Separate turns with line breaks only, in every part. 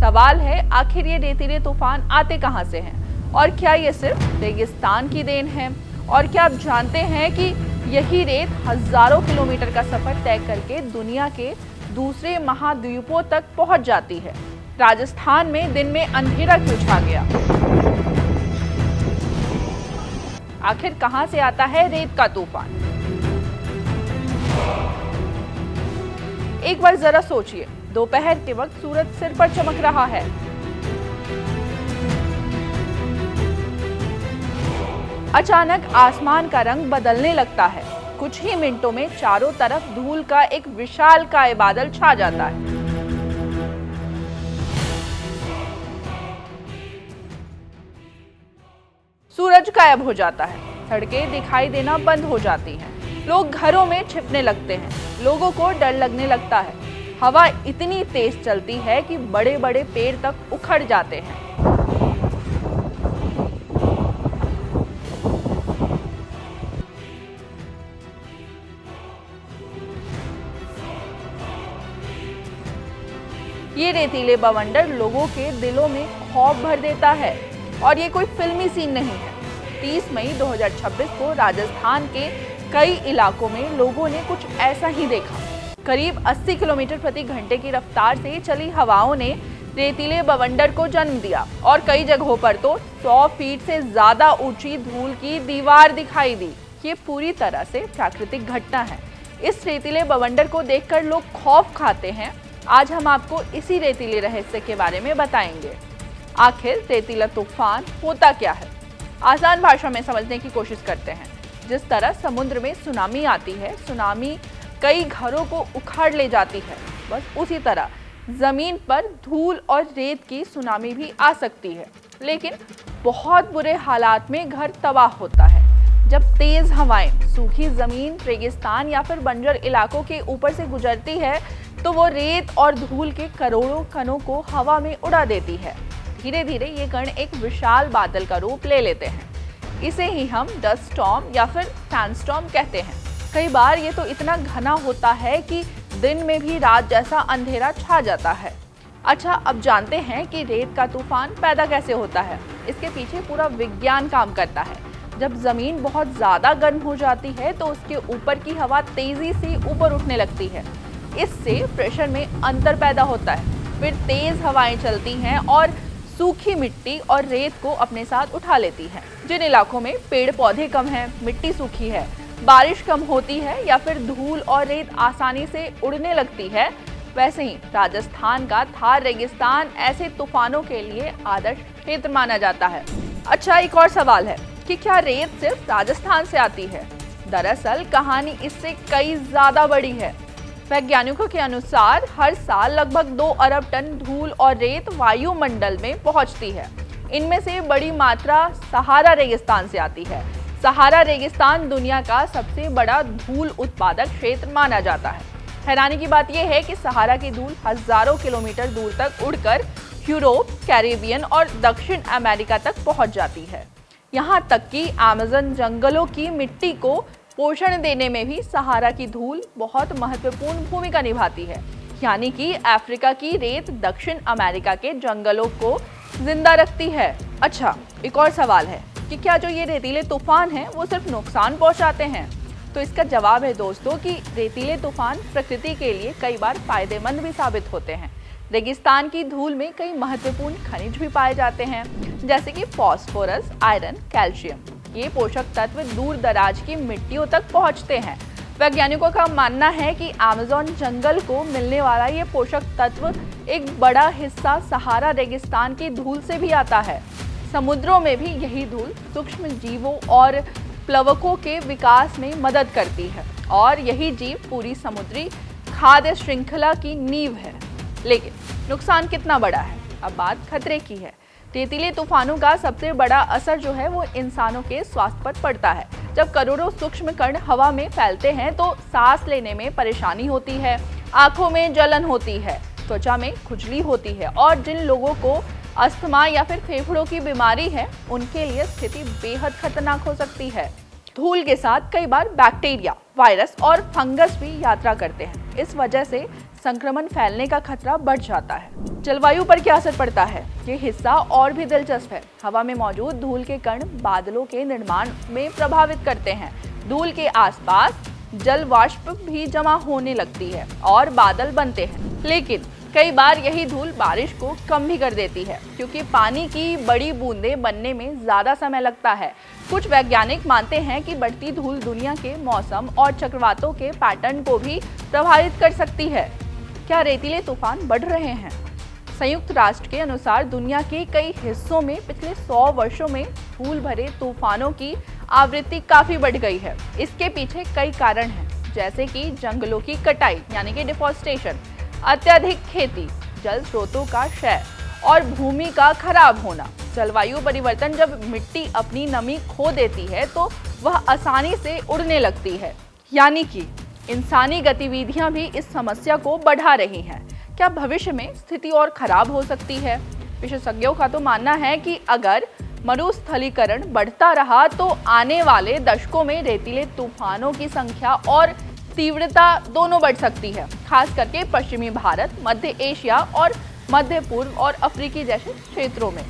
सवाल है, आखिर ये रेतीले तूफान आते कहां से हैं और क्या ये सिर्फ रेगिस्तान की देन है? और क्या आप जानते हैं कि यही रेत हजारों किलोमीटर का सफर तय करके दुनिया के दूसरे महाद्वीपों तक पहुंच जाती है? राजस्थान में दिन में अंधेरा क्यों छा गया? आखिर कहां से आता है रेत का तूफान? एक बार जरा सोचिए, दोपहर के वक्त सूरज सिर पर चमक रहा है, अचानक आसमान का रंग बदलने लगता है। कुछ ही मिनटों में चारों तरफ धूल का एक विशालकाय बादल छा जाता है। सूरज गायब हो जाता है, सड़कें दिखाई देना बंद हो जाती हैं, लोग घरों में छिपने लगते हैं, लोगों को डर लगने लगता है। हवा इतनी तेज चलती है कि बड़े बड़े पेड़ तक उखड़ जाते हैं। ये रेतीले बवंडर लोगों के दिलों में खौफ भर देता है और ये कोई फिल्मी सीन नहीं है। 30 मई 2026 को राजस्थान के कई इलाकों में लोगों ने कुछ ऐसा ही देखा। करीब 80 किलोमीटर प्रति घंटे की रफ्तार से चली हवाओं ने रेतीले बवंडर को जन्म दिया और कई जगहों पर तो 100 फीट से ज्यादा ऊंची धूल की दीवार दिखाई दी। ये पूरी तरह से प्राकृतिक घटना है। इस रेतीले बवंडर को देखकर लोग खौफ खाते हैं। आज हम आपको इसी रेतीले रहस्य के बारे में बताएंगे। आखिर रेतीला तूफान होता क्या है? आसान भाषा में समझने की कोशिश करते हैं। जिस तरह समुद्र में सुनामी आती है, सुनामी कई घरों को उखाड़ ले जाती है, बस उसी तरह जमीन पर धूल और रेत की सुनामी भी आ सकती है। लेकिन बहुत बुरे हालात में घर तबाह होता है। जब तेज हवाएं सूखी जमीन, रेगिस्तान या फिर बंजर इलाकों के ऊपर से गुजरती है तो वो रेत और धूल के करोड़ों कणों को हवा में उड़ा देती है। धीरे धीरे ये कण एक विशाल बादल का रूप ले लेते हैं। इसे ही हम डस्ट स्टॉर्म या फिर सैंडस्टॉर्म कहते हैं। कई बार ये तो इतना घना होता है कि दिन में भी रात जैसा अंधेरा छा जाता है। अच्छा, अब जानते हैं कि रेत का तूफान पैदा कैसे होता है। इसके पीछे पूरा विज्ञान काम करता है। जब जमीन बहुत ज्यादा गर्म हो जाती है तो उसके ऊपर की हवा तेजी से ऊपर उठने लगती है। इससे प्रेशर में अंतर पैदा होता है। फिर तेज हवाएं चलती हैं और सूखी मिट्टी और रेत को अपने साथ उठा लेती हैं। जिन इलाकों में पेड़ पौधे कम हैं, मिट्टी सूखी है, बारिश कम होती है या फिर धूल और रेत आसानी से उड़ने लगती है, वैसे ही राजस्थान का थार रेगिस्तान ऐसे तूफानों के लिए आदर्श क्षेत्र माना जाता है। अच्छा, एक और सवाल है कि क्या रेत सिर्फ राजस्थान से आती है? दरअसल कहानी इससे कई ज्यादा बड़ी है। वैज्ञानिकों के अनुसार हर साल लगभग 2 अरब टन धूल और रेत वायुमंडल में पहुंचती है। इनमें से बड़ी मात्रा सहारा रेगिस्तान से आती है। सहारा रेगिस्तान दुनिया का सबसे बड़ा धूल उत्पादक क्षेत्र माना जाता है। हैरानी की बात यह है कि सहारा की धूल हजारों किलोमीटर दूर तक उड़कर यूरोप, कैरिबियन और दक्षिण अमेरिका तक पहुंच जाती है। यहाँ तक कि अमेज़न जंगलों की मिट्टी को पोषण देने में भी सहारा की धूल बहुत महत्वपूर्ण भूमिका निभाती है। यानी कि अफ्रीका की रेत दक्षिण अमेरिका के जंगलों को जिंदा रखती है। अच्छा, एक और सवाल है कि क्या जो ये रेतीले तूफान हैं वो सिर्फ नुकसान पहुंचाते हैं? तो इसका जवाब है दोस्तों कि रेतीले तूफान प्रकृति के लिए कई बार फायदेमंद भी साबित होते हैं। रेगिस्तान की धूल में कई महत्वपूर्ण खनिज भी पाए जाते हैं, जैसे कि फास्फोरस, आयरन, कैल्शियम। ये पोषक तत्व दूर दराज की मिट्टियों तक पहुंचते हैं। वैज्ञानिकों का मानना है कि अमेज़न जंगल को मिलने वाला ये पोषक तत्व एक बड़ा हिस्सा सहारा रेगिस्तान की धूल से भी आता है। समुद्रों में भी यही धूल सूक्ष्म जीवों और प्लवकों के विकास में मदद करती है और यही जीव पूरी समुद्री खाद्य श्रृंखला की नींव है। लेकिन नुकसान कितना बड़ा है? अब बात खतरे की है। रेतीले तूफानों का सबसे बड़ा असर जो है वो इंसानों के स्वास्थ्य पर पड़ता है। जब करोड़ों सूक्ष्म कण हवा में फैलते हैं तो सांस लेने में परेशानी होती है, आंखों में जलन होती है, त्वचा में खुजली होती है और जिन लोगों को अस्थमा या फिर फेफड़ों की बीमारी है उनके लिए स्थिति बेहद खतरनाक हो सकती है। धूल के साथ कई बार बैक्टीरिया, वायरस और फंगस भी यात्रा करते हैं। इस वजह से संक्रमण फैलने का खतरा बढ़ जाता है। जलवायु पर क्या असर पड़ता है, ये हिस्सा और भी दिलचस्प है। हवा में मौजूद धूल के कण बादलों के निर्माण में प्रभावित करते हैं। धूल के आसपास जल वाष्प भी जमा होने लगती है और बादल बनते हैं। लेकिन कई बार यही धूल बारिश को कम भी कर देती है, क्योंकि पानी की बड़ी बूंदें बनने में ज्यादा समय लगता है। कुछ वैज्ञानिक मानते हैं कि बढ़ती धूल दुनिया के मौसम और चक्रवातों के पैटर्न को भी प्रभावित कर सकती है। क्या रेतीले तूफान बढ़ रहे हैं? संयुक्त राष्ट्र के अनुसार दुनिया के कई हिस्सों में पिछले 100 वर्षों में धूल भरे तूफानों की आवृत्ति काफी बढ़ गई है। इसके पीछे कई कारण हैं, जैसे कि जंगलों की कटाई यानी कि डिफॉरेस्टेशन, अत्यधिक खेती, जल स्रोतों का क्षय और भूमि का खराब होना। जलवायु परिवर्तन, जब मिट्टी अपनी नमी खो देती है तो वह आसानी से उड़ने लगती है, यानी कि इंसानी गतिविधियां भी इस समस्या को बढ़ा रही हैं। क्या भविष्य में स्थिति और खराब हो सकती है? विशेषज्ञों का तो मानना है कि अगर मरुस्थलीकरण बढ़ता रहा तो आने वाले दशकों में रेतीले तूफानों की संख्या और तीव्रता दोनों बढ़ सकती है, खास करके पश्चिमी भारत, मध्य एशिया और मध्य पूर्व और अफ्रीकी जैसे क्षेत्रों में।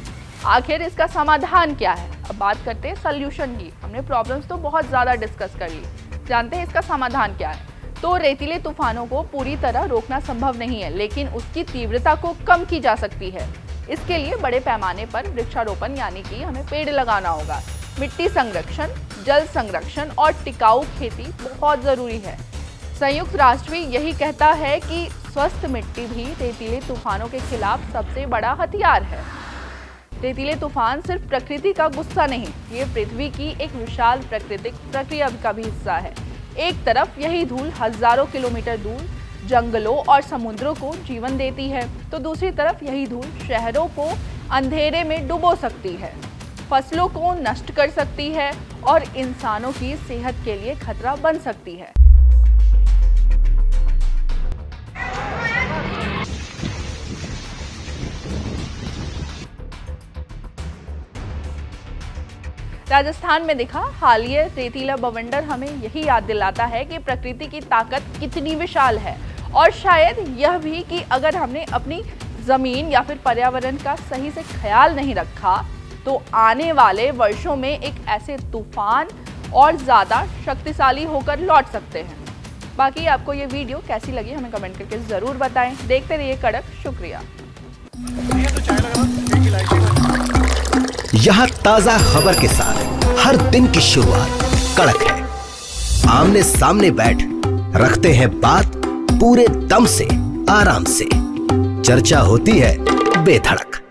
आखिर इसका समाधान क्या है? अब बात करते हैं सॉल्यूशन की। हमने प्रॉब्लम्स तो बहुत ज़्यादा डिस्कस कर ली, जानते हैं इसका समाधान क्या है। तो रेतीले तूफानों को पूरी तरह रोकना संभव नहीं है, लेकिन उसकी तीव्रता को कम की जा सकती है। इसके लिए बड़े पैमाने पर वृक्षारोपण यानी कि हमें पेड़ लगाना होगा। मिट्टी संरक्षण, जल संरक्षण और टिकाऊ खेती बहुत ज़रूरी है। संयुक्त राष्ट्र भी यही कहता है कि स्वस्थ मिट्टी भी रेतीले तूफानों के खिलाफ सबसे बड़ा हथियार है। रेतीले तूफान सिर्फ प्रकृति का गुस्सा नहीं, ये पृथ्वी की एक विशाल प्राकृतिक प्रक्रिया का भी हिस्सा है। एक तरफ यही धूल हजारों किलोमीटर दूर जंगलों और समुद्रों को जीवन देती है, तो दूसरी तरफ यही धूल शहरों को अंधेरे में डुबो सकती है, फसलों को नष्ट कर सकती है और इंसानों की सेहत के लिए खतरा बन सकती है। राजस्थान में दिखा हालिया रेतीला बवंडर हमें यही याद दिलाता है कि प्रकृति की ताकत कितनी विशाल है, और शायद यह भी कि अगर हमने अपनी जमीन या फिर पर्यावरण का सही से ख्याल नहीं रखा तो आने वाले वर्षों में एक ऐसे तूफान और ज़्यादा शक्तिशाली होकर लौट सकते हैं। बाकी आपको ये वीडियो कैसी लगी हमें कमेंट करके ज़रूर बताएं। देखते रहिए कड़क। शुक्रिया।
यहाँ ताजा खबर के साथ हर दिन की शुरुआत कड़क है। आमने सामने बैठ रखते हैं बात पूरे दम से, आराम से। चर्चा होती है बेधड़क।